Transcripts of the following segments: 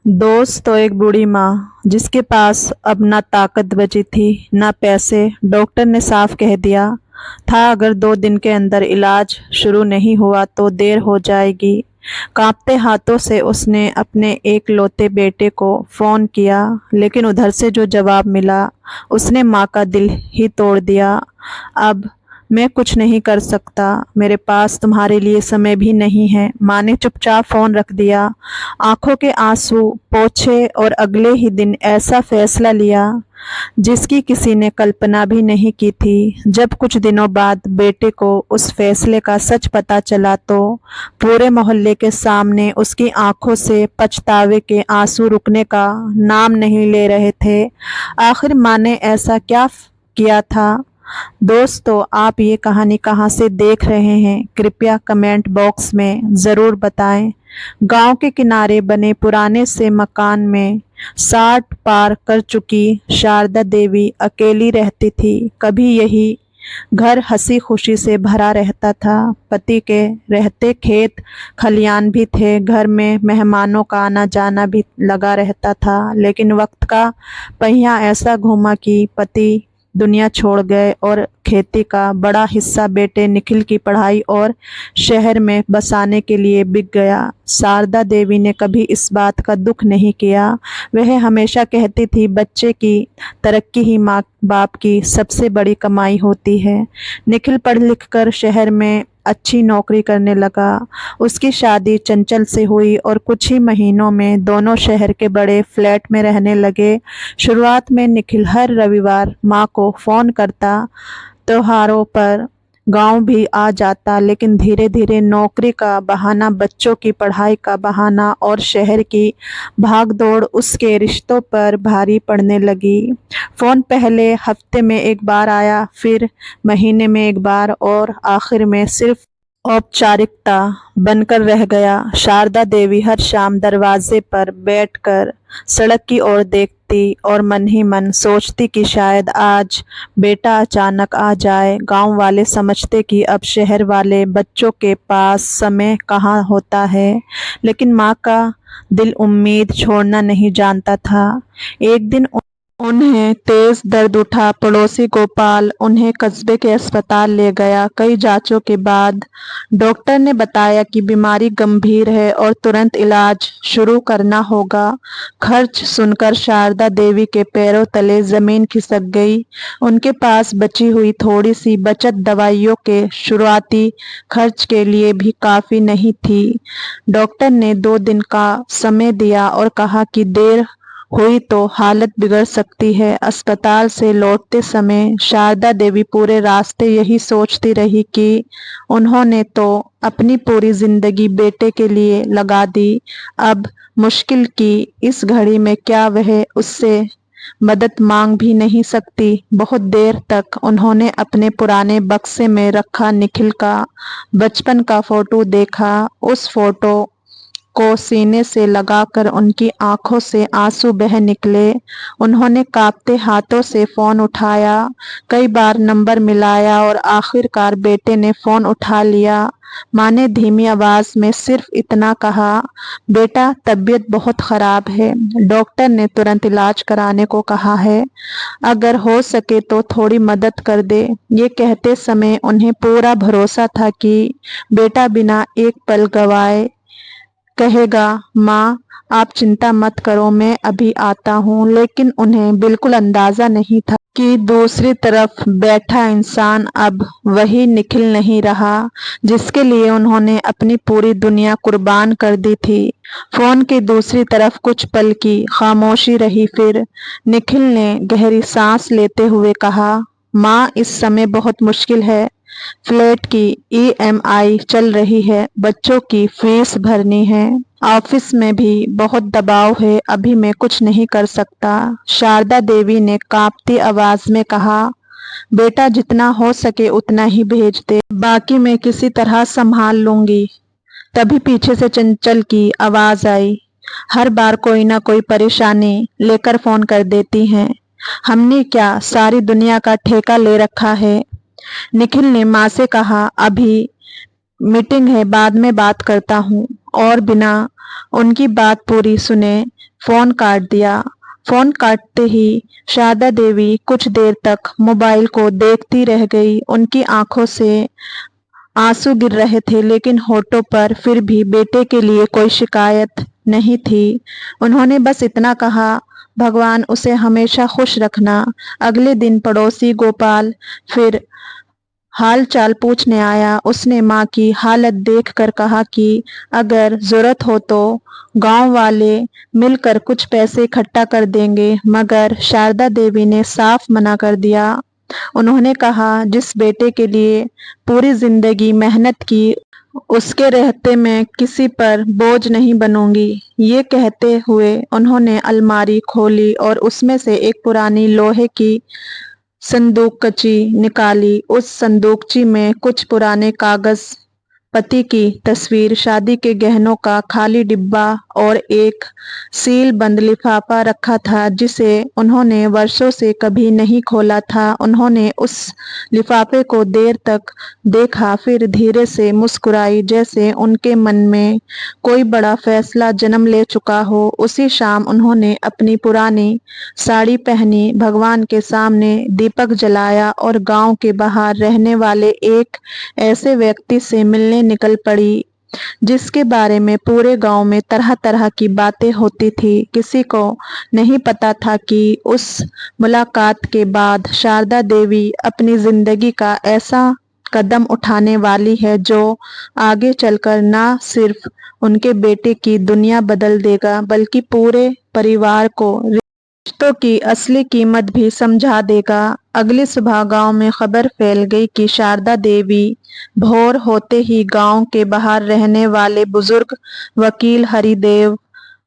दोस्त तो एक बूढ़ी माँ जिसके पास अब ना ताकत बची थी ना पैसे। डॉक्टर ने साफ कह दिया था अगर 2 दिन के अंदर इलाज शुरू नहीं हुआ तो देर हो जाएगी। कांपते हाथों से उसने अपने एक लौते बेटे को फोन किया, लेकिन उधर से जो जवाब मिला उसने माँ का दिल ही तोड़ दिया। अब मैं कुछ नहीं कर सकता, मेरे पास तुम्हारे लिए समय भी नहीं है। माँ ने चुपचाप फोन रख दिया, आंखों के आंसू पोंछे और अगले ही दिन ऐसा फैसला लिया जिसकी किसी ने कल्पना भी नहीं की थी। जब कुछ दिनों बाद बेटे को उस फैसले का सच पता चला तो पूरे मोहल्ले के सामने उसकी आंखों से पछतावे के आंसू रुकने का नाम नहीं ले रहे थे। आखिर माँ ने ऐसा क्या किया था? दोस्तों, आप ये कहानी कहाँ से देख रहे हैं, कृपया कमेंट बॉक्स में ज़रूर बताएं। गांव के किनारे बने पुराने से मकान में 60 पार कर चुकी शारदा देवी अकेली रहती थी। कभी यही घर हंसी खुशी से भरा रहता था। पति के रहते खेत खलियान भी थे, घर में मेहमानों का आना जाना भी लगा रहता था। लेकिन वक्त का पहिया ऐसा घूमा कि पति दुनिया छोड़ गए और खेती का बड़ा हिस्सा बेटे निखिल की पढ़ाई और शहर में बसाने के लिए बिक गया। शारदा देवी ने कभी इस बात का दुख नहीं किया। वह हमेशा कहती थी बच्चे की तरक्की ही माँ बाप की सबसे बड़ी कमाई होती है। निखिल पढ़ लिख कर शहर में अच्छी नौकरी करने लगा। उसकी शादी चंचल से हुई और कुछ ही महीनों में दोनों शहर के बड़े फ्लैट में रहने लगे। शुरुआत में निखिल हर रविवार माँ को फोन करता, त्योहारों पर गांव भी आ जाता, लेकिन धीरे धीरे नौकरी का बहाना, बच्चों की पढ़ाई का बहाना और शहर की भागदौड़ उसके रिश्तों पर भारी पड़ने लगी। फोन पहले हफ्ते में एक बार आया, फिर महीने में एक बार और आखिर में सिर्फ औपचारिकता बनकर रह गया। शारदा देवी हर शाम दरवाजे पर बैठकर सड़क की ओर देखती और मन ही मन सोचती कि शायद आज बेटा अचानक आ जाए। गांव वाले समझते कि अब शहर वाले बच्चों के पास समय कहाँ होता है, लेकिन माँ का दिल उम्मीद छोड़ना नहीं जानता था। एक दिन उन्हें तेज दर्द उठा। पड़ोसी गोपाल उन्हें कस्बे के अस्पताल ले गया। कई जांचों के बाद डॉक्टर ने बताया कि बीमारी गंभीर है और तुरंत इलाज शुरू करना होगा। खर्च सुनकर शारदा देवी के पैरों तले जमीन खिसक गई। उनके पास बची हुई थोड़ी सी बचत दवाइयों के शुरुआती खर्च के लिए भी काफी नहीं थी। डॉक्टर ने 2 दिन का समय दिया और कहा कि देर हुई तो हालत बिगड़ सकती है। अस्पताल से लौटते समय शारदा देवी पूरे रास्ते यही सोचती रही कि उन्होंने तो अपनी पूरी जिंदगी बेटे के लिए लगा दी। अब मुश्किल की इस घड़ी में क्या वह उससे मदद मांग भी नहीं सकती? बहुत देर तक उन्होंने अपने पुराने बक्से में रखा निखिल का बचपन का फोटो देखा। उस फोटो को सीने से लगाकर उनकी आंखों से आंसू बह निकले। उन्होंने कांपते हाथों से फोन उठाया, कई बार नंबर मिलाया और आखिरकार बेटे ने फोन उठा लिया। माँ ने धीमी आवाज में सिर्फ इतना कहा, बेटा तबीयत बहुत खराब है, डॉक्टर ने तुरंत इलाज कराने को कहा है, अगर हो सके तो थोड़ी मदद कर दे। ये कहते समय उन्हें पूरा भरोसा था कि बेटा बिना एक पल गवाए कहेगा, माँ आप चिंता मत करो, मैं अभी आता हूँ। लेकिन उन्हें बिल्कुल अंदाजा नहीं था कि दूसरी तरफ बैठा इंसान अब वही निखिल नहीं रहा जिसके लिए उन्होंने अपनी पूरी दुनिया कुर्बान कर दी थी। फोन की दूसरी तरफ कुछ पल की खामोशी रही, फिर निखिल ने गहरी सांस लेते हुए कहा, माँ इस समय बहुत मुश्किल है, फ्लैट की ईएमआई चल रही है, बच्चों की फीस भरनी है, ऑफिस में भी बहुत दबाव है, अभी मैं कुछ नहीं कर सकता। शारदा देवी ने कांपती आवाज में कहा, बेटा जितना हो सके उतना ही भेज दे, बाकी मैं किसी तरह संभाल लूंगी। तभी पीछे से चंचल की आवाज आई, हर बार कोई ना कोई परेशानी लेकर फोन कर देती हैं, हमने क्या सारी दुनिया का ठेका ले रखा है? निखिल ने माँ से कहा, अभी मीटिंग है, बाद में बात करता हूँ। और बिना उनकी बात पूरी सुने फ़ोन काट दिया। फ़ोन काटते ही शारदा देवी कुछ देर तक मोबाइल को देखती रह गई। उनकी आंखों से आंसू गिर रहे थे, लेकिन होठों पर फिर भी बेटे के लिए कोई शिकायत नहीं थी। उन्होंने बस इतना कहा, भगवान उसे हमेशा खुश रखना। अगले दिन पड़ोसी गोपाल फिर हाल चाल पूछने आया। उसने माँ की हालत देखकर कहा कि अगर जरूरत हो तो गांव वाले मिलकर कुछ पैसे इकट्ठा कर देंगे, मगर शारदा देवी ने साफ मना कर दिया। उन्होंने कहा, जिस बेटे के लिए पूरी जिंदगी मेहनत की, उसके रहते मैं किसी पर बोझ नहीं बनूंगी। ये कहते हुए उन्होंने अलमारी खोली और उसमें से एक पुरानी लोहे की संदूकची निकाली। उस संदूकची में कुछ पुराने कागज, पति की तस्वीर, शादी के गहनों का खाली डिब्बा और एक सील बंद लिफाफा रखा था, जिसे उन्होंने वर्षों से कभी नहीं खोला था। उन्होंने उस लिफाफे को देर तक देखा, फिर धीरे से मुस्कुराई, जैसे उनके मन में कोई बड़ा फैसला जन्म ले चुका हो। उसी शाम उन्होंने अपनी पुरानी साड़ी पहनी, भगवान के सामने दीपक जलाया और गांव के बाहर रहने वाले एक ऐसे व्यक्ति से मिलने निकल पड़ी, जिसके बारे में पूरे गांव में तरह तरह की बातें होती थी। किसी को नहीं पता था कि उस मुलाकात के बाद शारदा देवी अपनी जिंदगी का ऐसा कदम उठाने वाली है जो आगे चलकर ना सिर्फ उनके बेटे की दुनिया बदल देगा, बल्कि पूरे परिवार को रिश्तों की असली कीमत भी समझा देगा। अगली सुबह गांव में खबर फैल गई कि शारदा देवी भोर होते ही गांव के बाहर रहने वाले बुजुर्ग वकील हरिदेव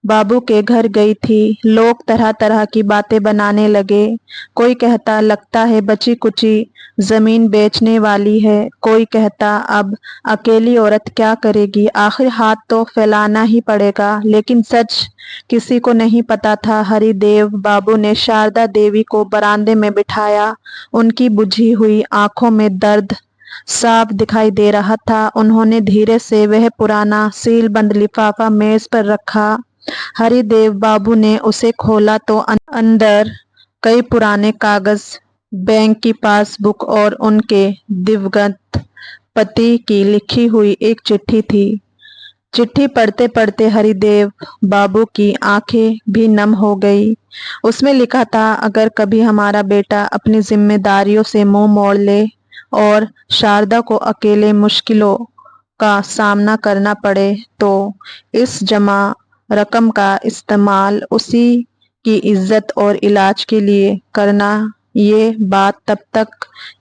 बाबू के घर गई थी। लोग तरह तरह की बातें बनाने लगे। कोई कहता, लगता है बची कुची जमीन बेचने वाली है। कोई कहता, अब अकेली औरत क्या करेगी, आखिर हाथ तो फैलाना ही पड़ेगा। लेकिन सच किसी को नहीं पता था। हरिदेव बाबू ने शारदा देवी को बरामदे में बिठाया। उनकी बुझी हुई आंखों में दर्द साफ दिखाई दे रहा था। उन्होंने धीरे से वह पुराना सीलबंद लिफाफा मेज पर रखा। हरिदेव बाबू ने उसे खोला तो अंदर कई पुराने कागज, बैंक की पासबुक और उनके दिवंगत पति की लिखी हुई एक चिट्ठी थी। चिट्ठी पढ़ते पढ़ते हरिदेव बाबू की आंखें भी नम हो गई। उसमें लिखा था, अगर कभी हमारा बेटा अपनी जिम्मेदारियों से मुंह मोड़ ले और शारदा को अकेले मुश्किलों का सामना करना पड़े, तो इस जमा रकम का इस्तेमाल उसी की इज्जत और इलाज के लिए करना। ये बात तब तक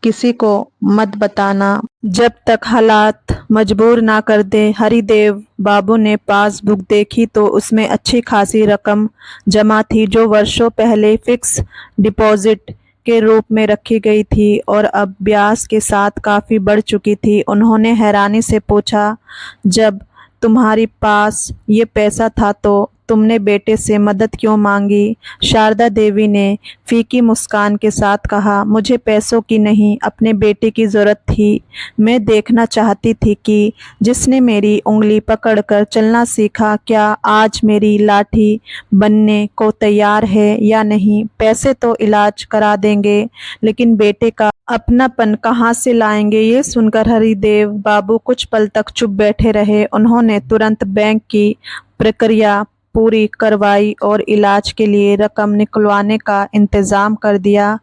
किसी को मत बताना जब तक हालात मजबूर ना कर दे। हरिदेव बाबू ने पासबुक देखी तो उसमें अच्छी खासी रकम जमा थी, जो वर्षों पहले फिक्स डिपॉजिट के रूप में रखी गई थी और अब ब्याज के साथ काफ़ी बढ़ चुकी थी। उन्होंने हैरानी से पूछा, जब तुम्हारे पास ये पैसा था तो तुमने बेटे से मदद क्यों मांगी? शारदा देवी ने फीकी मुस्कान के साथ कहा, मुझे पैसों की नहीं, अपने बेटे की ज़रूरत थी। मैं देखना चाहती थी कि जिसने मेरी उंगली पकड़कर चलना सीखा, क्या आज मेरी लाठी बनने को तैयार है या नहीं। पैसे तो इलाज करा देंगे, लेकिन बेटे का अपनापन कहाँ से लाएंगे? ये सुनकर हरिदेव बाबू कुछ पल तक चुप बैठे रहे। उन्होंने तुरंत बैंक की प्रक्रिया पूरी करवाई और इलाज के लिए रकम निकलवाने का इंतज़ाम कर दिया।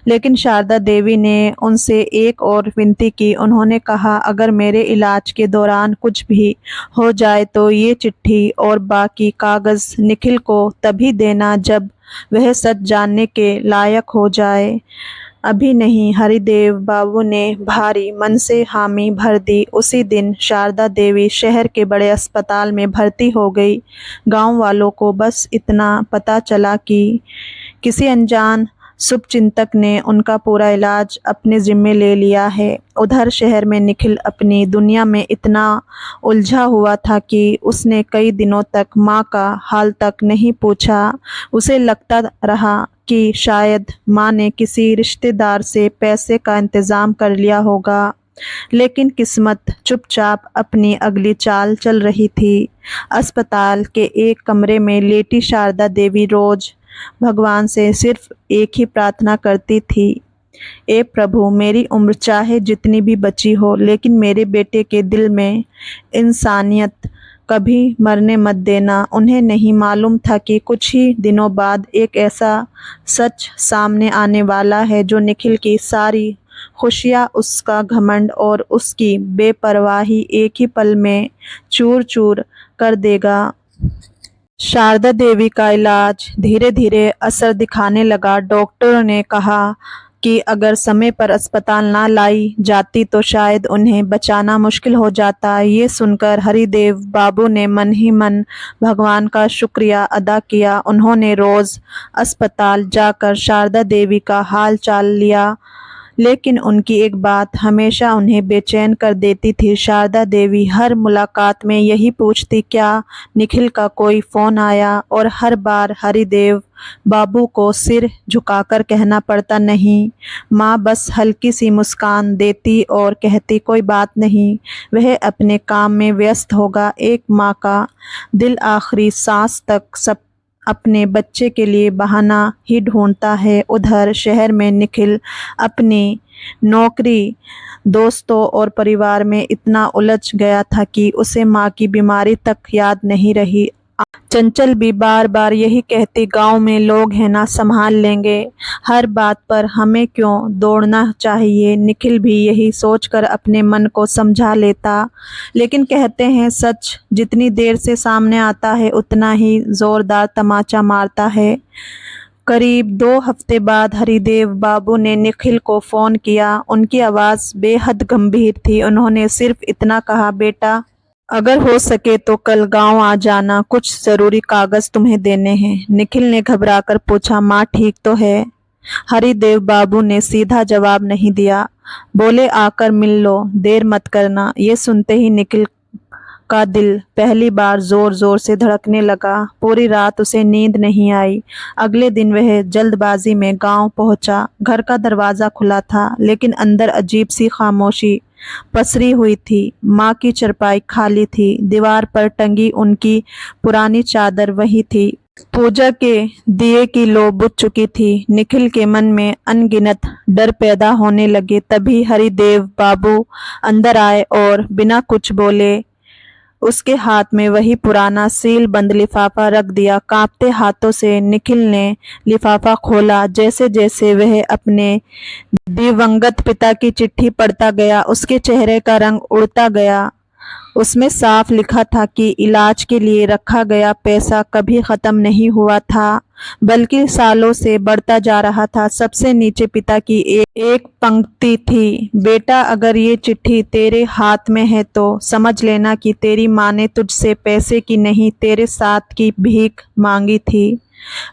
लेकिन शारदा देवी ने उनसे एक और विनती की। उन्होंने कहा, अगर मेरे इलाज के दौरान कुछ भी हो जाए तो ये चिट्ठी और बाकी कागज़ निखिल को तभी देना जब वह सच जानने के लायक हो जाए, अभी नहीं। हरिदेव बाबू ने भारी मन से हामी भर दी। उसी दिन शारदा देवी शहर के बड़े अस्पताल में भर्ती हो गई। गांव वालों को बस इतना पता चला कि किसी अनजान शुभचिंतक ने उनका पूरा इलाज अपने जिम्मे ले लिया है। उधर शहर में निखिल अपनी दुनिया में इतना उलझा हुआ था कि उसने कई दिनों तक माँ का हाल तक नहीं पूछा। उसे लगता रहा कि शायद माँ ने किसी रिश्तेदार से पैसे का इंतज़ाम कर लिया होगा। लेकिन किस्मत चुपचाप अपनी अगली चाल चल रही थी। अस्पताल के एक कमरे में लेटी शारदा देवी रोज भगवान से सिर्फ एक ही प्रार्थना करती थी, ए प्रभु, मेरी उम्र चाहे जितनी भी बची हो, लेकिन मेरे बेटे के दिल में इंसानियत कभी मरने मत देना। उन्हें नहीं मालूम था कि कुछ ही दिनों बाद एक ऐसा सच सामने आने वाला है जो निखिल की सारी खुशियाँ, उसका घमंड और उसकी बेपरवाही एक ही पल में चूर चूर कर देगा। शारदा देवी का इलाज धीरे धीरे असर दिखाने लगा। डॉक्टरों ने कहा कि अगर समय पर अस्पताल ना लाई जाती तो शायद उन्हें बचाना मुश्किल हो जाता। ये सुनकर हरिदेव बाबू ने मन ही मन भगवान का शुक्रिया अदा किया। उन्होंने रोज अस्पताल जाकर शारदा देवी का हाल चाल लिया, लेकिन उनकी एक बात हमेशा उन्हें बेचैन कर देती थी। शारदा देवी हर मुलाकात में यही पूछती, क्या निखिल का कोई फ़ोन आया? और हर बार हरिदेव बाबू को सिर झुकाकर कहना पड़ता, नहीं। माँ बस हल्की सी मुस्कान देती और कहती, कोई बात नहीं, वह अपने काम में व्यस्त होगा। एक माँ का दिल आखिरी सांस तक सब अपने बच्चे के लिए बहाना ही ढूंढता है। उधर शहर में निखिल अपनी नौकरी, दोस्तों और परिवार में इतना उलझ गया था कि उसे माँ की बीमारी तक याद नहीं रही। चंचल भी बार बार यही कहती, गांव में लोग हैं ना, संभाल लेंगे। हर बात पर हमें क्यों दौड़ना चाहिए? निखिल भी यही सोचकर अपने मन को समझा लेता, लेकिन कहते हैं सच जितनी देर से सामने आता है उतना ही जोरदार तमाचा मारता है। करीब 2 हफ्ते बाद हरिदेव बाबू ने निखिल को फ़ोन किया। उनकी आवाज़ बेहद गंभीर थी। उन्होंने सिर्फ इतना कहा, बेटा अगर हो सके तो कल गांव आ जाना, कुछ ज़रूरी कागज़ तुम्हें देने हैं। निखिल ने घबराकर पूछा, माँ ठीक तो है? हरिदेव बाबू ने सीधा जवाब नहीं दिया, बोले आकर मिल लो, देर मत करना। ये सुनते ही निखिल का दिल पहली बार जोर जोर से धड़कने लगा। पूरी रात उसे नींद नहीं आई। अगले दिन वह जल्दबाजी में गांव पहुंचा। घर का दरवाज़ा खुला था, लेकिन अंदर अजीब सी खामोशी पसरी हुई थी। माँ की चारपाई खाली थी, दीवार पर टंगी उनकी पुरानी चादर वही थी। पूजा के दिए की लौ बुझ चुकी थी। निखिल के मन में अनगिनत डर पैदा होने लगे। तभी हरिदेव बाबू अंदर आए और बिना कुछ बोले उसके हाथ में वही पुराना सील बंद लिफाफा रख दिया। कांपते हाथों से निखिल ने लिफाफा खोला। जैसे जैसे वह अपने दिवंगत पिता की चिट्ठी पढ़ता गया, उसके चेहरे का रंग उड़ता गया। उसमें साफ लिखा था कि इलाज के लिए रखा गया पैसा कभी ख़त्म नहीं हुआ था, बल्कि सालों से बढ़ता जा रहा था। सबसे नीचे पिता की एक पंक्ति थी, बेटा अगर ये चिट्ठी तेरे हाथ में है तो समझ लेना कि तेरी माँ ने तुझसे पैसे की नहीं, तेरे साथ की भीख मांगी थी।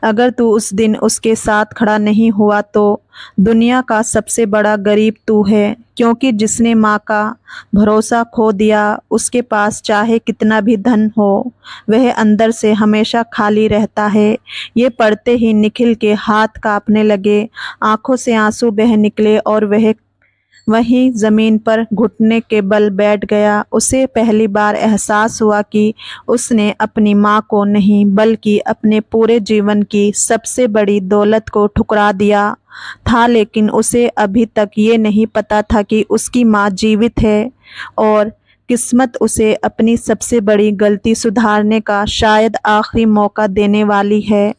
अगर तू उस दिन उसके साथ खड़ा नहीं हुआ तो दुनिया का सबसे बड़ा गरीब तू है, क्योंकि जिसने माँ का भरोसा खो दिया उसके पास चाहे कितना भी धन हो वह अंदर से हमेशा खाली रहता है। ये पढ़ते ही निखिल के हाथ कांपने लगे, आंखों से आंसू बह निकले और वह वहीं ज़मीन पर घुटने के बल बैठ गया। उसे पहली बार एहसास हुआ कि उसने अपनी माँ को नहीं बल्कि अपने पूरे जीवन की सबसे बड़ी दौलत को ठुकरा दिया था। लेकिन उसे अभी तक ये नहीं पता था कि उसकी माँ जीवित है और किस्मत उसे अपनी सबसे बड़ी गलती सुधारने का शायद आखिरी मौका देने वाली है।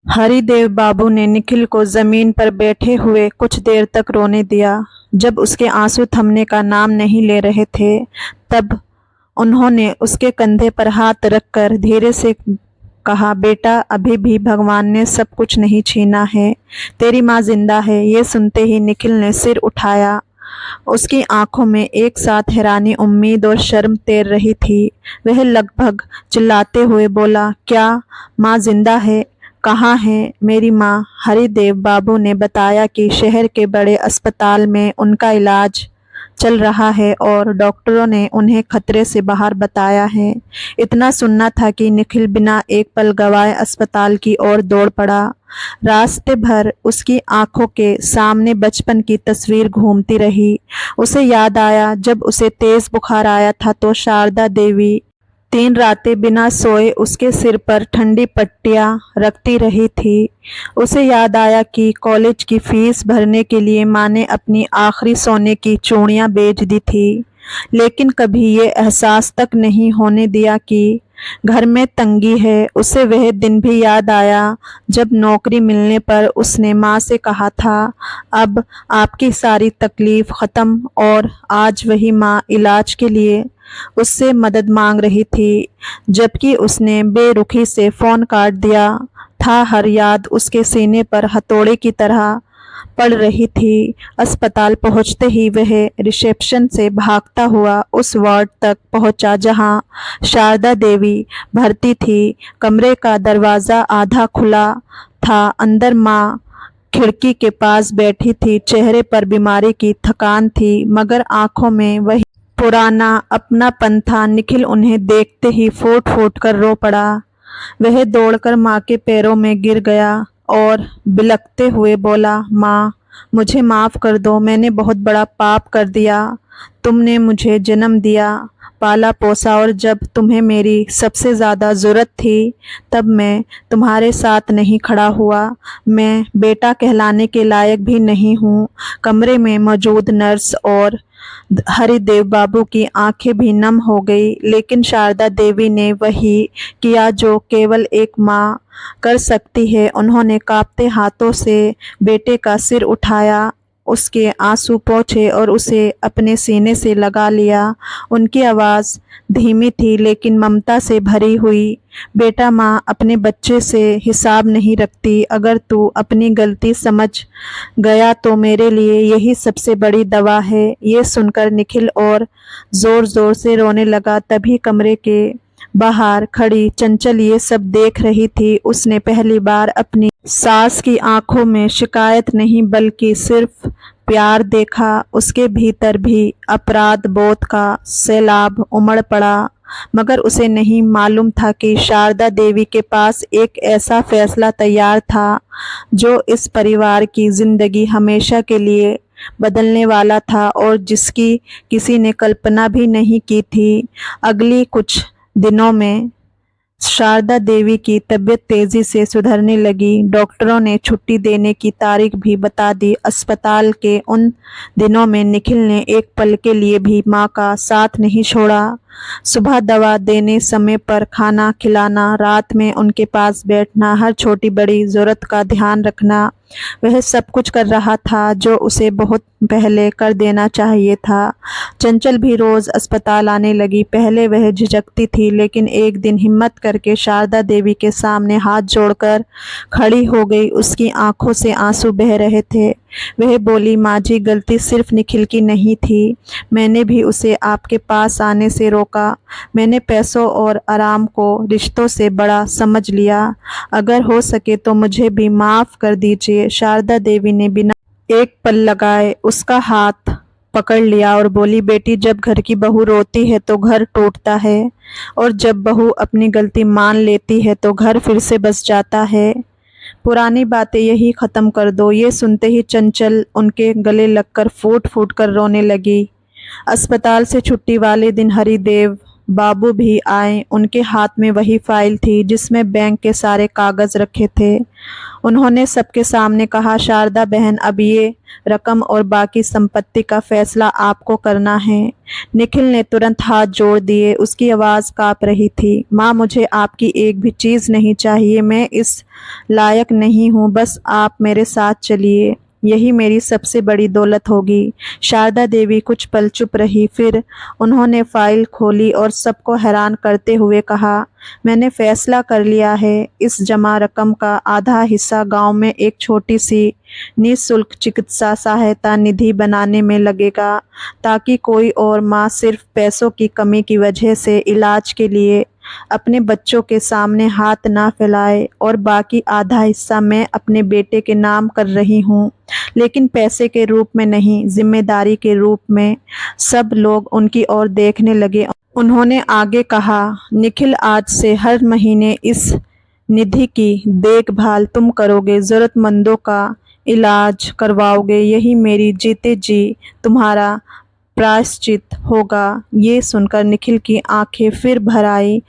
हरिदेव बाबू ने निखिल को ज़मीन पर बैठे हुए कुछ देर तक रोने दिया। जब उसके आंसू थमने का नाम नहीं ले रहे थे, तब उन्होंने उसके कंधे पर हाथ रखकर धीरे से कहा, बेटा अभी भी भगवान ने सब कुछ नहीं छीना है, तेरी माँ जिंदा है। ये सुनते ही निखिल ने सिर उठाया। उसकी आंखों में एक साथ हैरानी, उम्मीद और शर्म तैर रही थी। वह लगभग चिल्लाते हुए बोला, क्या माँ जिंदा है? कहाँ है मेरी माँ? हरिदेव बाबू ने बताया कि शहर के बड़े अस्पताल में उनका इलाज चल रहा है और डॉक्टरों ने उन्हें खतरे से बाहर बताया है। इतना सुनना था कि निखिल बिना एक पल गवाए अस्पताल की ओर दौड़ पड़ा। रास्ते भर उसकी आंखों के सामने बचपन की तस्वीर घूमती रही। उसे याद आया जब उसे तेज बुखार आया था तो शारदा देवी 3 रातें बिना सोए उसके सिर पर ठंडी पट्टियां रखती रही थी। उसे याद आया कि कॉलेज की फीस भरने के लिए माँ ने अपनी आखिरी सोने की चूड़ियां बेच दी थी, लेकिन कभी ये एहसास तक नहीं होने दिया कि घर में तंगी है। उसे वह दिन भी याद आया जब नौकरी मिलने पर उसने माँ से कहा था, अब आपकी सारी तकलीफ ख़त्म, और आज वही माँ इलाज के लिए उससे मदद मांग रही थी, जबकि उसने बेरुखी से फ़ोन काट दिया था। हर याद उसके सीने पर हथौड़े की तरह पड़ रही थी। अस्पताल पहुंचते ही वह रिसेप्शन से भागता हुआ उस वार्ड तक पहुंचा जहां शारदा देवी भर्ती थी। कमरे का दरवाज़ा आधा खुला था। अंदर माँ खिड़की के पास बैठी थी। चेहरे पर बीमारी की थकान थी, मगर आंखों में वही पुराना अपनापन था। निखिल उन्हें देखते ही फूट फूट कर रो पड़ा। वह दौड़कर माँ के पैरों में गिर गया और बिलखते हुए बोला, माँ, मुझे माफ़ कर दो, मैंने बहुत बड़ा पाप कर दिया। तुमने मुझे जन्म दिया, पाला पोसा, और जब तुम्हें मेरी सबसे ज़्यादा ज़रूरत थी तब मैं तुम्हारे साथ नहीं खड़ा हुआ। मैं बेटा कहलाने के लायक भी नहीं हूँ। कमरे में मौजूद नर्स और हरिदेव बाबू की आंखें भी नम हो गई, लेकिन शारदा देवी ने वही किया जो केवल एक माँ कर सकती है। उन्होंने कांपते हाथों से बेटे का सिर उठाया, उसके आंसू पोंछे और उसे अपने सीने से लगा लिया। उनकी आवाज़ धीमी थी लेकिन ममता से भरी हुई। बेटा, माँ अपने बच्चे से हिसाब नहीं रखती। अगर तू अपनी गलती समझ गया तो मेरे लिए यही सबसे बड़ी दवा है। ये सुनकर निखिल और ज़ोर ज़ोर से रोने लगा। तभी कमरे के बाहर खड़ी चंचल ये सब देख रही थी। उसने पहली बार अपनी सास की आंखों में शिकायत नहीं बल्कि सिर्फ प्यार देखा। उसके भीतर भी अपराध बोध का सैलाब उमड़ पड़ा, मगर उसे नहीं मालूम था कि शारदा देवी के पास एक ऐसा फैसला तैयार था जो इस परिवार की जिंदगी हमेशा के लिए बदलने वाला था और जिसकी किसी ने कल्पना भी नहीं की थी। अगली कुछ दिनों में शारदा देवी की तबीयत तेजी से सुधरने लगी। डॉक्टरों ने छुट्टी देने की तारीख भी बता दी। अस्पताल के उन दिनों में निखिल ने एक पल के लिए भी माँ का साथ नहीं छोड़ा। सुबह दवा देने, समय पर खाना खिलाना, रात में उनके पास बैठना, हर छोटी बड़ी ज़रूरत का ध्यान रखना, वह सब कुछ कर रहा था जो उसे बहुत पहले कर देना चाहिए था। चंचल भी रोज़ अस्पताल आने लगी। पहले वह झिझकती थी, लेकिन एक दिन हिम्मत करके शारदा देवी के सामने हाथ जोड़कर खड़ी हो गई। उसकी आंखों से आंसू बह रहे थे। वह बोली, माँ जी, गलती सिर्फ निखिल की नहीं थी। मैंने भी उसे आपके पास आने से रोका। मैंने पैसों और आराम को रिश्तों से बड़ा समझ लिया। अगर हो सके तो मुझे भी माफ़ कर दीजिए। शारदा देवी ने बिना एक पल लगाए उसका हाथ पकड़ लिया और बोली, बेटी, जब घर की बहू रोती है तो घर टूटता है, और जब बहू अपनी गलती मान लेती है तो घर फिर से बस जाता है। पुरानी बातें यही ख़त्म कर दो। ये सुनते ही चंचल उनके गले लगकर फूट फूट कर रोने लगी। अस्पताल से छुट्टी वाले दिन हरिदेव बाबू भी आए। उनके हाथ में वही फाइल थी जिसमें बैंक के सारे कागज रखे थे। उन्होंने सबके सामने कहा, शारदा बहन, अब ये रकम और बाकी संपत्ति का फैसला आपको करना है। निखिल ने तुरंत हाथ जोड़ दिए। उसकी आवाज़ कांप रही थी। माँ, मुझे आपकी एक भी चीज़ नहीं चाहिए। मैं इस लायक नहीं हूँ। बस आप मेरे साथ चलिए, यही मेरी सबसे बड़ी दौलत होगी। शारदा देवी कुछ पल चुप रही, फिर उन्होंने फाइल खोली और सबको हैरान करते हुए कहा, मैंने फैसला कर लिया है। इस जमा रकम का आधा हिस्सा गांव में एक छोटी सी निःशुल्क चिकित्सा सहायता निधि बनाने में लगेगा, ताकि कोई और माँ सिर्फ पैसों की कमी की वजह से इलाज के लिए अपने बच्चों के सामने हाथ ना फैलाए और बाकी आधा हिस्सा मैं अपने बेटे के नाम कर रही हूँ, लेकिन पैसे के रूप में नहीं, जिम्मेदारी के रूप में। सब लोग उनकी ओर देखने लगे। उन्होंने आगे कहा, निखिल, आज से हर महीने इस निधि की देखभाल तुम करोगे, जरूरतमंदों का इलाज करवाओगे। यही मेरी जीते जी तुम्हारा प्रायश्चित होगा। ये सुनकर निखिल की आंखें फिर भर आई।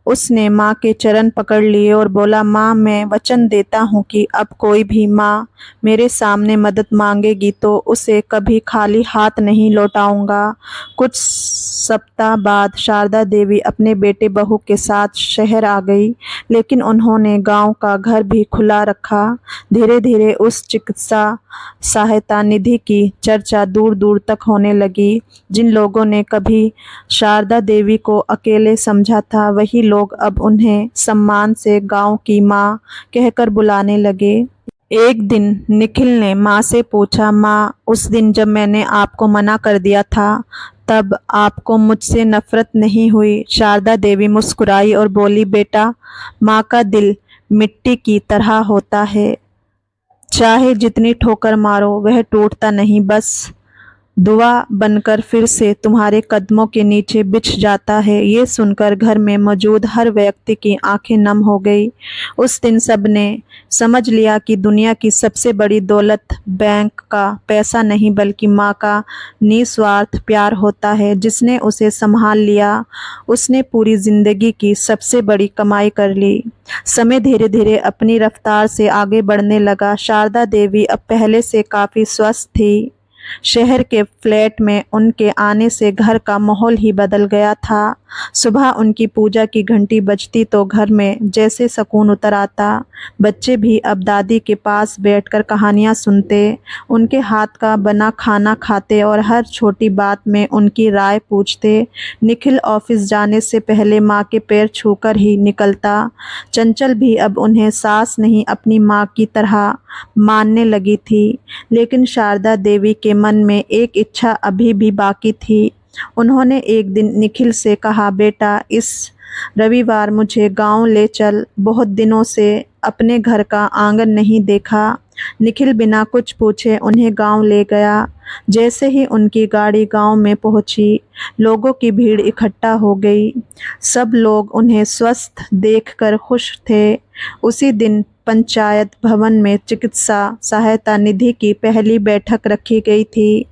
उसने माँ के चरण पकड़ लिए और बोला, माँ, मैं वचन देता हूँ कि अब कोई भी माँ मेरे सामने मदद मांगेगी तो उसे कभी खाली हाथ नहीं लौटाऊंगा। कुछ सप्ताह बाद शारदा देवी अपने बेटे बहू के साथ शहर आ गई, लेकिन उन्होंने गांव का घर भी खुला रखा। धीरे धीरे उस चिकित्सा सहायता निधि की चर्चा दूर दूर तक होने लगी। जिन लोगों ने कभी शारदा देवी को अकेले समझा था, वही लोग अब उन्हें सम्मान से गांव की माँ कहकर बुलाने लगे। एक दिन निखिल ने माँ से पूछा, माँ, उस दिन जब मैंने आपको मना कर दिया था, तब आपको मुझसे नफरत नहीं हुई? शारदा देवी मुस्कुराई और बोली, बेटा, माँ का दिल मिट्टी की तरह होता है, चाहे जितनी ठोकर मारो वह टूटता नहीं, बस दुआ बनकर फिर से तुम्हारे कदमों के नीचे बिछ जाता है। ये सुनकर घर में मौजूद हर व्यक्ति की आंखें नम हो गई। उस दिन सबने समझ लिया कि दुनिया की सबसे बड़ी दौलत बैंक का पैसा नहीं, बल्कि माँ का निस्वार्थ प्यार होता है। जिसने उसे संभाल लिया, उसने पूरी जिंदगी की सबसे बड़ी कमाई कर ली। समय धीरे धीरे अपनी रफ्तार से आगे बढ़ने लगा। शारदा देवी अब पहले से काफी स्वस्थ थी। शहर के फ्लैट में उनके आने से घर का माहौल ही बदल गया था। सुबह उनकी पूजा की घंटी बजती तो घर में जैसे सुकून उतर आता। बच्चे भी अब दादी के पास बैठकर कहानियां सुनते, उनके हाथ का बना खाना खाते और हर छोटी बात में उनकी राय पूछते। निखिल ऑफिस जाने से पहले माँ के पैर छूकर ही निकलता। चंचल भी अब उन्हें सास नहीं, अपनी माँ की तरह मानने लगी थी। लेकिन शारदा देवी के मन में एक इच्छा अभी भी बाकी थी। उन्होंने एक दिन निखिल से कहा, बेटा, इस रविवार मुझे गांव ले चल, बहुत दिनों से अपने घर का आंगन नहीं देखा। निखिल बिना कुछ पूछे उन्हें गांव ले गया। जैसे ही उनकी गाड़ी गांव में पहुंची, लोगों की भीड़ इकट्ठा हो गई। सब लोग उन्हें स्वस्थ देखकर खुश थे। उसी दिन पंचायत भवन में चिकित्सा सहायता निधि की पहली बैठक रखी गई थी।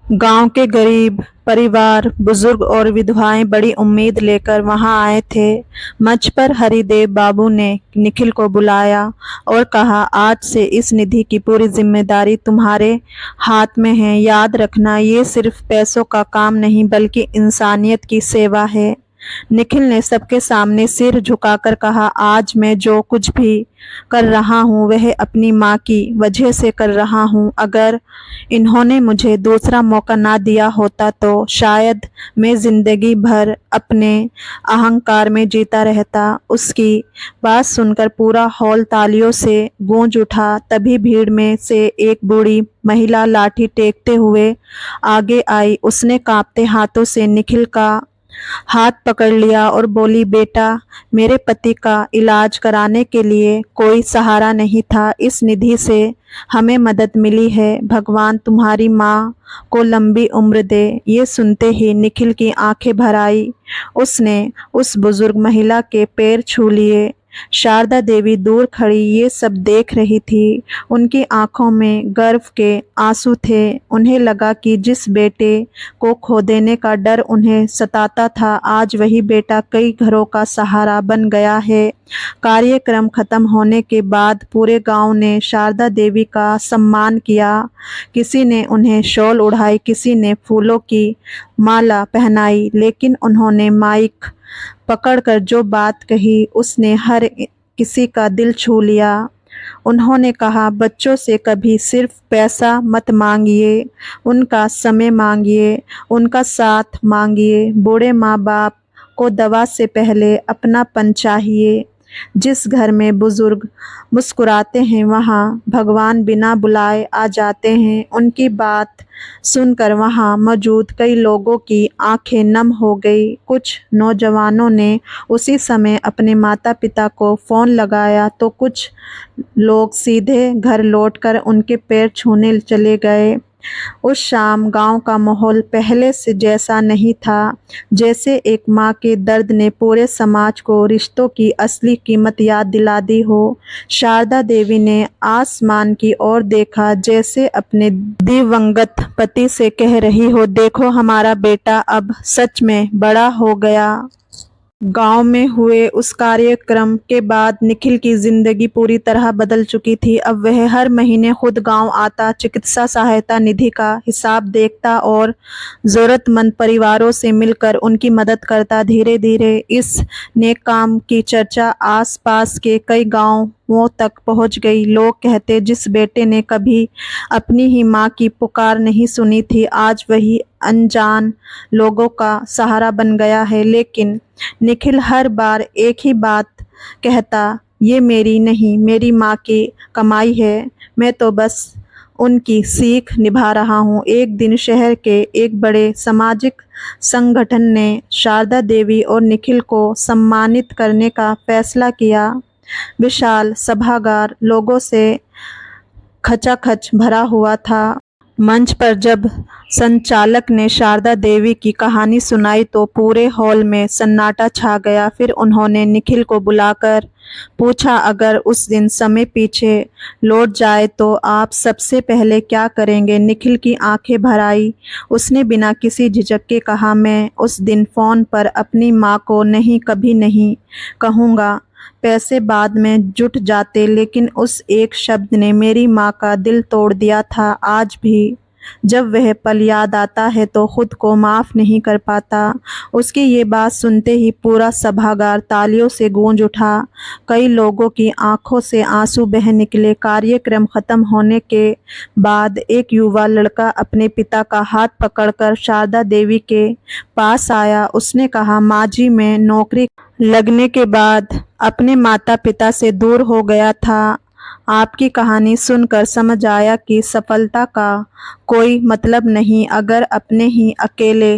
गांव के गरीब परिवार, बुजुर्ग और विधवाएं बड़ी उम्मीद लेकर वहां आए थे। मंच पर हरिदेव बाबू ने निखिल को बुलाया और कहा, आज से इस निधि की पूरी जिम्मेदारी तुम्हारे हाथ में है। याद रखना, ये सिर्फ पैसों का काम नहीं, बल्कि इंसानियत की सेवा है। निखिल ने सबके सामने सिर झुकाकर कहा, आज मैं जो कुछ भी कर रहा हूँ वह अपनी माँ की वजह से कर रहा हूँ। अगर इन्होंने मुझे दूसरा मौका ना दिया होता तो शायद मैं जिंदगी भर अपने अहंकार में जीता रहता। उसकी बात सुनकर पूरा हॉल तालियों से गूंज उठा। तभी भीड़ में से एक बूढ़ी महिला लाठी टेकते हुए आगे आई। उसने कांपते हाथों से निखिल का हाथ पकड़ लिया और बोली, बेटा, मेरे पति का इलाज कराने के लिए कोई सहारा नहीं था। इस निधि से हमें मदद मिली है। भगवान तुम्हारी माँ को लंबी उम्र दे। ये सुनते ही निखिल की आंखें भर आई। उसने उस बुजुर्ग महिला के पैर छू लिए। शारदा देवी दूर खड़ी ये सब देख रही थी। उनकी आंखों में गर्व के आंसू थे। उन्हें लगा कि जिस बेटे को खो देने का डर उन्हें सताता था, आज वही बेटा कई घरों का सहारा बन गया है। कार्यक्रम खत्म होने के बाद पूरे गांव ने शारदा देवी का सम्मान किया। किसी ने उन्हें शॉल ओढ़ाई, किसी ने फूलों की माला पहनाई, लेकिन उन्होंने माइक पकड़कर जो बात कही उसने हर किसी का दिल छू लिया। उन्होंने कहा, बच्चों से कभी सिर्फ पैसा मत मांगिए, उनका समय मांगिए, उनका साथ मांगिए। बूढ़े माँ बाप को दवा से पहले अपनापन चाहिए। जिस घर में बुजुर्ग मुस्कुराते हैं वहाँ भगवान बिना बुलाए आ जाते हैं। उनकी बात सुनकर वहाँ मौजूद कई लोगों की आंखें नम हो गई। कुछ नौजवानों ने उसी समय अपने माता पिता को फ़ोन लगाया तो कुछ लोग सीधे घर लौटकर उनके पैर छूने चले गए। उस शाम गांव का माहौल पहले से जैसा नहीं था। जैसे एक माँ के दर्द ने पूरे समाज को रिश्तों की असली कीमत याद दिला दी हो। शारदा देवी ने आसमान की ओर देखा, जैसे अपने दिवंगत पति से कह रही हो, देखो हमारा बेटा अब सच में बड़ा हो गया। गांव में हुए उस कार्यक्रम के बाद निखिल की जिंदगी पूरी तरह बदल चुकी थी। अब वह हर महीने खुद गांव आता, चिकित्सा सहायता निधि का हिसाब देखता और जरूरतमंद परिवारों से मिलकर उनकी मदद करता। धीरे धीरे इस नेक काम की चर्चा आसपास के कई गांवों तक पहुंच गई। लोग कहते, जिस बेटे ने कभी अपनी ही माँ की पुकार नहीं सुनी थी, आज वही अनजान लोगों का सहारा बन गया है। लेकिन निखिल हर बार एक ही बात कहता, ये मेरी नहीं, मेरी माँ की कमाई है, मैं तो बस उनकी सीख निभा रहा हूँ। एक दिन शहर के एक बड़े सामाजिक संगठन ने शारदा देवी और निखिल को सम्मानित करने का फैसला किया। विशाल सभागार लोगों से खचाखच भरा हुआ था। मंच पर जब संचालक ने शारदा देवी की कहानी सुनाई तो पूरे हॉल में सन्नाटा छा गया। फिर उन्होंने निखिल को बुलाकर पूछा, अगर उस दिन समय पीछे लौट जाए तो आप सबसे पहले क्या करेंगे? निखिल की आंखें भर आई। उसने बिना किसी झिझक के कहा, मैं उस दिन फ़ोन पर अपनी माँ को नहीं, कभी नहीं कहूँगा। पैसे बाद में जुट जाते, लेकिन उस एक शब्द ने मेरी माँ का दिल तोड़ दिया था। आज भी जब वह पल याद आता है तो खुद को माफ़ नहीं कर पाता। उसकी ये बात सुनते ही पूरा सभागार तालियों से गूंज उठा। कई लोगों की आंखों से आंसू बह निकले। कार्यक्रम खत्म होने के बाद एक युवा लड़का अपने पिता का हाथ पकड़कर शारदा देवी के पास आया। उसने कहा, माँ जी, मैं नौकरी लगने के बाद अपने माता पिता से दूर हो गया था। आपकी कहानी सुनकर समझ आया कि सफलता का कोई मतलब नहीं अगर अपने ही अकेले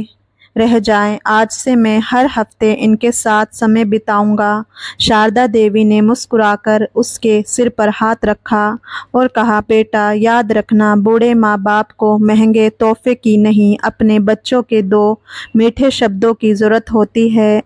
रह जाएं। आज से मैं हर हफ्ते इनके साथ समय बिताऊंगा। शारदा देवी ने मुस्कुराकर उसके सिर पर हाथ रखा और कहा, बेटा याद रखना, बूढ़े माँ बाप को महंगे तोहफे की नहीं, अपने बच्चों के दो मीठे शब्दों की ज़रूरत होती है।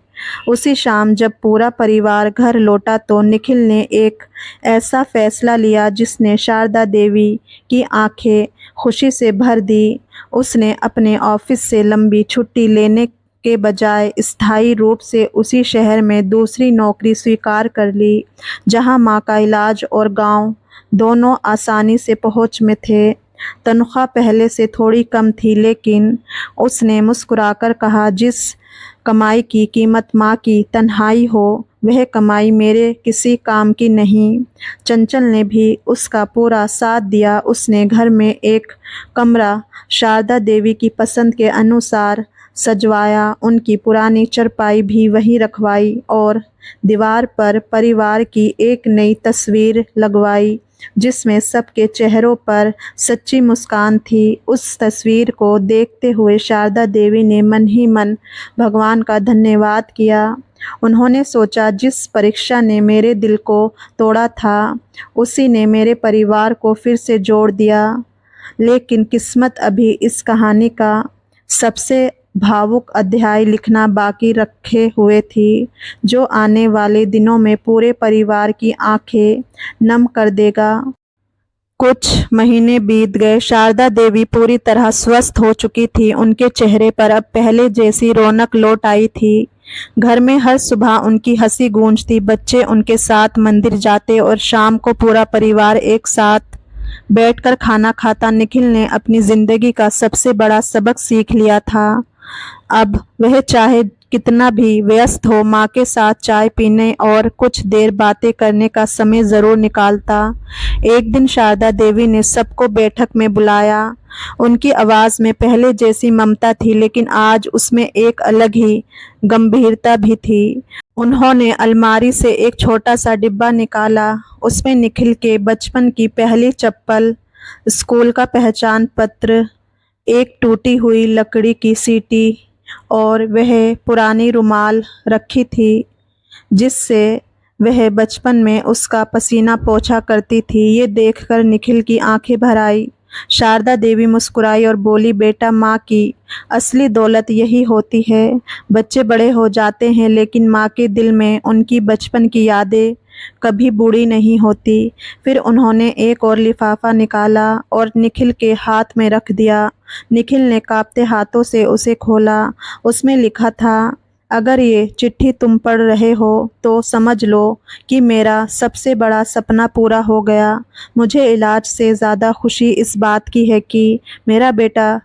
उसी शाम जब पूरा परिवार घर लौटा तो निखिल ने एक ऐसा फैसला लिया जिसने शारदा देवी की आंखें खुशी से भर दी। उसने अपने ऑफिस से लंबी छुट्टी लेने के बजाय स्थायी रूप से उसी शहर में दूसरी नौकरी स्वीकार कर ली, जहां मां का इलाज और गांव दोनों आसानी से पहुंच में थे। तनख्वाह पहले से थोड़ी कम थी, लेकिन उसने मुस्कुराकर कहा, जिस कमाई की कीमत माँ की तन्हाई हो, वह कमाई मेरे किसी काम की नहीं। चंचल ने भी उसका पूरा साथ दिया। उसने घर में एक कमरा शारदा देवी की पसंद के अनुसार सजवाया, उनकी पुरानी चारपाई भी वहीं रखवाई और दीवार पर परिवार की एक नई तस्वीर लगवाई, जिसमें सबके चेहरों पर सच्ची मुस्कान थी। उस तस्वीर को देखते हुए शारदा देवी ने मन ही मन भगवान का धन्यवाद किया। उन्होंने सोचा, जिस परीक्षा ने मेरे दिल को तोड़ा था, उसी ने मेरे परिवार को फिर से जोड़ दिया। लेकिन किस्मत अभी इस कहानी का सबसे भावुक अध्याय लिखना बाकी रखे हुए थी, जो आने वाले दिनों में पूरे परिवार की आंखें नम कर देगा। कुछ महीने बीत गए। शारदा देवी पूरी तरह स्वस्थ हो चुकी थी। उनके चेहरे पर अब पहले जैसी रौनक लौट आई थी। घर में हर सुबह उनकी हंसी गूंजती। बच्चे उनके साथ मंदिर जाते और शाम को पूरा परिवार एक साथ बैठकर खाना खाता। निखिल ने अपनी जिंदगी का सबसे बड़ा सबक सीख लिया था। अब वह चाहे कितना भी व्यस्त हो, माँ के साथ चाय पीने और कुछ देर बातें करने का समय जरूर निकालता। एक दिन शारदा देवी ने सबको बैठक में बुलाया। उनकी आवाज़ में पहले जैसी ममता थी, लेकिन आज उसमें एक अलग ही गंभीरता भी थी। उन्होंने अलमारी से एक छोटा सा डिब्बा निकाला। उसमें निखिल के बचपन की पहली चप्पल, स्कूल का पहचान पत्र, एक टूटी हुई लकड़ी की सीटी और वह पुरानी रुमाल रखी थी जिससे वह बचपन में उसका पसीना पोंछा करती थी। ये देखकर निखिल की आंखें भर आई। शारदा देवी मुस्कुराई और बोली, बेटा, माँ की असली दौलत यही होती है। बच्चे बड़े हो जाते हैं लेकिन माँ के दिल में उनकी बचपन की यादें कभी बूढ़ी नहीं होती। फिर उन्होंने एक और लिफाफा निकाला और निखिल के हाथ में रख दिया। निखिल ने कांपते हाथों से उसे खोला। उसमें लिखा था, अगर ये चिट्ठी तुम पढ़ रहे हो तो समझ लो कि मेरा सबसे बड़ा सपना पूरा हो गया। मुझे इलाज से ज़्यादा खुशी इस बात की है कि मेरा बेटा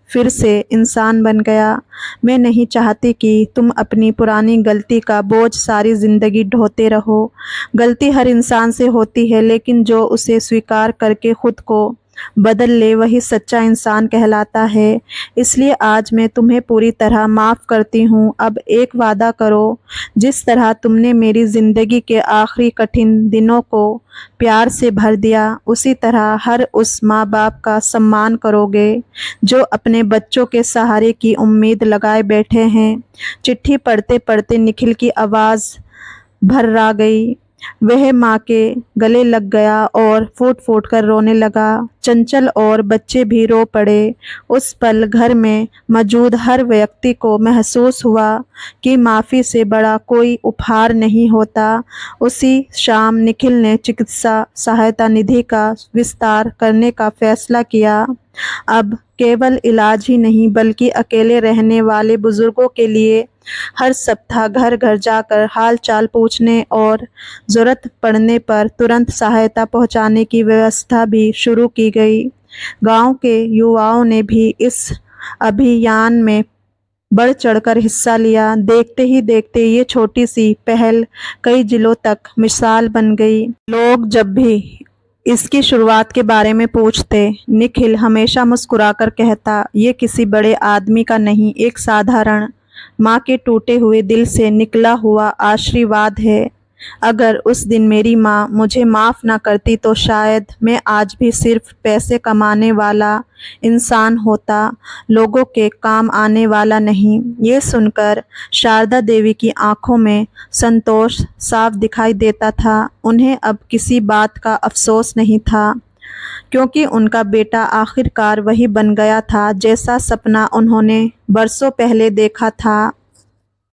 फिर से इंसान बन गया। मैं नहीं चाहती कि तुम अपनी पुरानी गलती का बोझ सारी ज़िंदगी ढोते रहो। गलती हर इंसान से होती है लेकिन जो उसे स्वीकार करके खुद को बदल ले वही सच्चा इंसान कहलाता है। इसलिए आज मैं तुम्हें पूरी तरह माफ़ करती हूँ। अब एक वादा करो, जिस तरह तुमने मेरी ज़िंदगी के आखिरी कठिन दिनों को प्यार से भर दिया, उसी तरह हर उस माँ बाप का सम्मान करोगे जो अपने बच्चों के सहारे की उम्मीद लगाए बैठे हैं। चिट्ठी पढ़ते पढ़ते निखिल की आवाज़ भर्रा गई। वह माँ के गले लग गया और फूट-फूट कर रोने लगा। चंचल और बच्चे भी रो पड़े। उस पल घर में मौजूद हर व्यक्ति को महसूस हुआ कि माफ़ी से बड़ा कोई उपहार नहीं होता। उसी शाम निखिल ने चिकित्सा सहायता निधि का विस्तार करने का फैसला किया। अब केवल इलाज ही नहीं बल्कि अकेले रहने वाले बुजुर्गों के लिए हर सप्ताह घर घर जाकर हाल चाल पूछने और ज़रूरत पड़ने पर तुरंत सहायता पहुंचाने की व्यवस्था भी शुरू की गई। गांव के युवाओं ने भी इस अभियान में बढ़ चढ़कर हिस्सा लिया। देखते ही देखते ये छोटी सी पहल कई जिलों तक मिसाल बन गई। लोग जब भी इसकी शुरुआत के बारे में पूछते, निखिल हमेशा मुस्कुराकर कहता, ये किसी बड़े आदमी का नहीं, एक साधारण माँ के टूटे हुए दिल से निकला हुआ आशीर्वाद है। अगर उस दिन मेरी माँ मुझे माफ़ ना करती तो शायद मैं आज भी सिर्फ पैसे कमाने वाला इंसान होता, लोगों के काम आने वाला नहीं। ये सुनकर शारदा देवी की आंखों में संतोष साफ दिखाई देता था। उन्हें अब किसी बात का अफसोस नहीं था क्योंकि उनका बेटा आखिरकार वही बन गया था जैसा सपना उन्होंने बरसों पहले देखा था।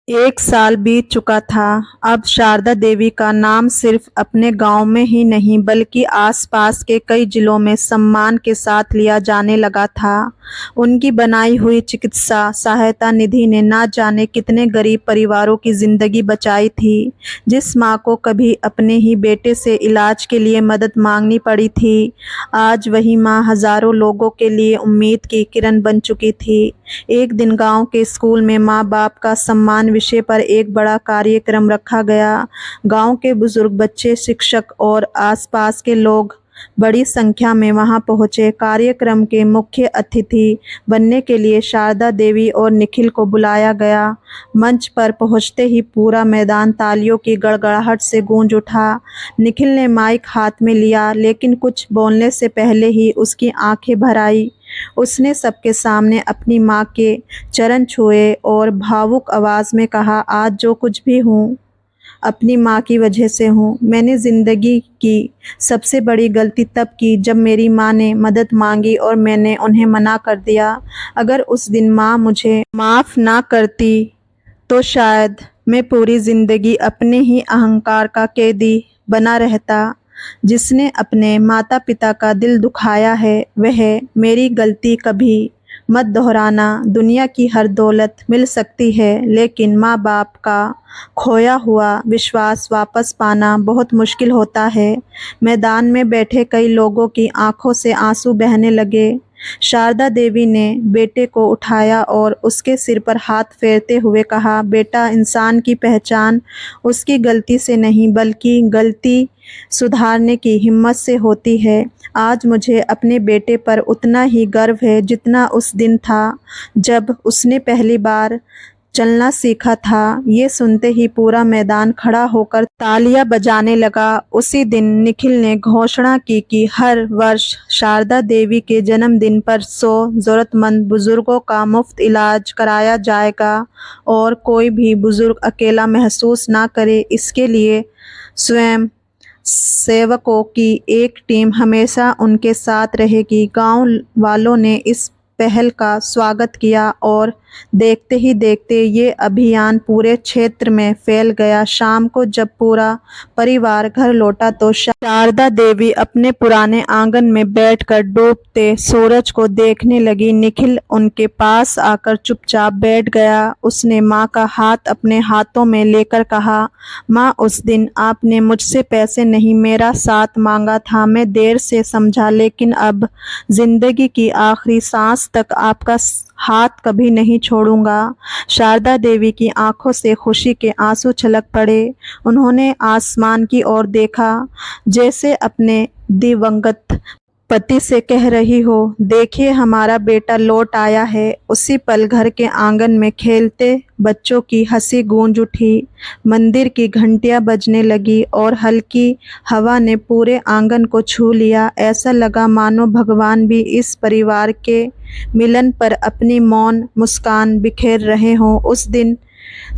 1 साल बीत चुका था। अब शारदा देवी का नाम सिर्फ अपने गांव में ही नहीं बल्कि आसपास के कई जिलों में सम्मान के साथ लिया जाने लगा था। उनकी बनाई हुई चिकित्सा सहायता निधि ने ना जाने कितने गरीब परिवारों की ज़िंदगी बचाई थी। जिस माँ को कभी अपने ही बेटे से इलाज के लिए मदद मांगनी पड़ी थी, आज वही माँ हज़ारों लोगों के लिए उम्मीद की किरण बन चुकी थी। एक दिन गांव के स्कूल में माँ बाप का सम्मान विषय पर एक बड़ा कार्यक्रम रखा गया। गांव के बुजुर्ग, बच्चे, शिक्षक और आसपास के लोग बड़ी संख्या में वहां पहुंचे। कार्यक्रम के मुख्य अतिथि बनने के लिए शारदा देवी और निखिल को बुलाया गया। मंच पर पहुंचते ही पूरा मैदान तालियों की गड़गड़ाहट से गूंज उठा। निखिल ने माइक हाथ में लिया लेकिन कुछ बोलने से पहले ही उसकी आंखें भर आई। उसने सबके सामने अपनी माँ के चरण छुए और भावुक आवाज़ में कहा, आज जो कुछ भी हूँ अपनी माँ की वजह से हूँ। मैंने ज़िंदगी की सबसे बड़ी गलती तब की जब मेरी माँ ने मदद मांगी और मैंने उन्हें मना कर दिया। अगर उस दिन माँ मुझे माफ़ ना करती तो शायद मैं पूरी ज़िंदगी अपने ही अहंकार का कैदी बना रहता। जिसने अपने माता पिता का दिल दुखाया है वह मेरी गलती कभी मत दोहराना। दुनिया की हर दौलत मिल सकती है लेकिन माँ बाप का खोया हुआ विश्वास वापस पाना बहुत मुश्किल होता है। मैदान में बैठे कई लोगों की आंखों से आंसू बहने लगे। शारदा देवी ने बेटे को उठाया और उसके सिर पर हाथ फेरते हुए कहा, बेटा, इंसान की पहचान उसकी गलती से नहीं बल्कि गलती सुधारने की हिम्मत से होती है। आज मुझे अपने बेटे पर उतना ही गर्व है जितना उस दिन था जब उसने पहली बार चलना सीखा था। ये सुनते ही पूरा मैदान खड़ा होकर तालियां बजाने लगा। उसी दिन निखिल ने घोषणा की कि हर वर्ष शारदा देवी के जन्मदिन पर 100 जरूरतमंद बुजुर्गों का मुफ्त इलाज कराया जाएगा और कोई भी बुजुर्ग अकेला महसूस ना करे, इसके लिए स्वयं सेवकों की एक टीम हमेशा उनके साथ रहेगी। गांव वालों ने इस पहल का स्वागत किया और देखते ही देखते ये अभियान पूरे क्षेत्र में फैल गया। शाम को जब पूरा परिवार घर लौटा तो शारदा देवी अपने पुराने आंगन में बैठकर डूबते सूरज को देखने लगी। निखिल उनके पास आकर चुपचाप बैठ गया। उसने माँ का हाथ अपने हाथों में लेकर कहा, माँ, उस दिन आपने मुझसे पैसे नहीं, मेरा साथ मांगा था। मैं देर से समझा, लेकिन अब जिंदगी की आखिरी सांस तक आपका हाथ कभी नहीं छोड़ूंगा। शारदा देवी की आंखों से खुशी के आंसू छलक पड़े। उन्होंने आसमान की ओर देखा, जैसे अपने दिवंगत पति से कह रही हो, देखिए हमारा बेटा लौट आया है। उसी पल घर के आंगन में खेलते बच्चों की हंसी गूंज उठी। मंदिर की घंटियां बजने लगी और हल्की हवा ने पूरे आंगन को छू लिया। ऐसा लगा मानो भगवान भी इस परिवार के मिलन पर अपनी मौन मुस्कान बिखेर रहे हों। उस दिन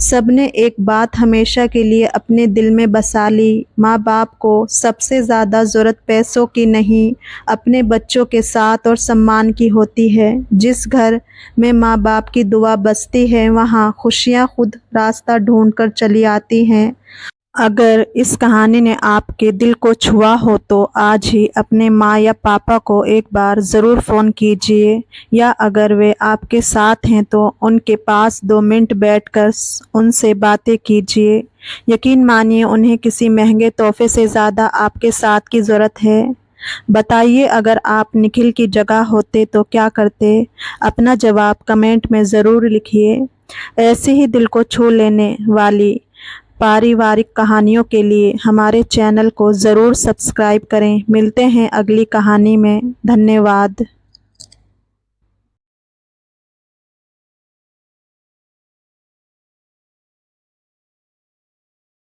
सबने एक बात हमेशा के लिए अपने दिल में बसा ली, माँ बाप को सबसे ज़्यादा ज़रूरत पैसों की नहीं, अपने बच्चों के साथ और सम्मान की होती है। जिस घर में माँ बाप की दुआ बसती है, वहाँ खुशियाँ खुद रास्ता ढूंढकर चली आती हैं। अगर इस कहानी ने आपके दिल को छुआ हो तो आज ही अपने माँ या पापा को एक बार ज़रूर फ़ोन कीजिए, या अगर वे आपके साथ हैं तो उनके पास 2 मिनट बैठकर उनसे बातें कीजिए। यकीन मानिए, उन्हें किसी महंगे तोहफे से ज़्यादा आपके साथ की ज़रूरत है। बताइए, अगर आप निखिल की जगह होते तो क्या करते? अपना जवाब कमेंट में ज़रूर लिखिए। ऐसे ही दिल को छू लेने वाली पारिवारिक कहानियों के लिए हमारे चैनल को ज़रूर सब्सक्राइब करें। मिलते हैं अगली कहानी में। धन्यवाद।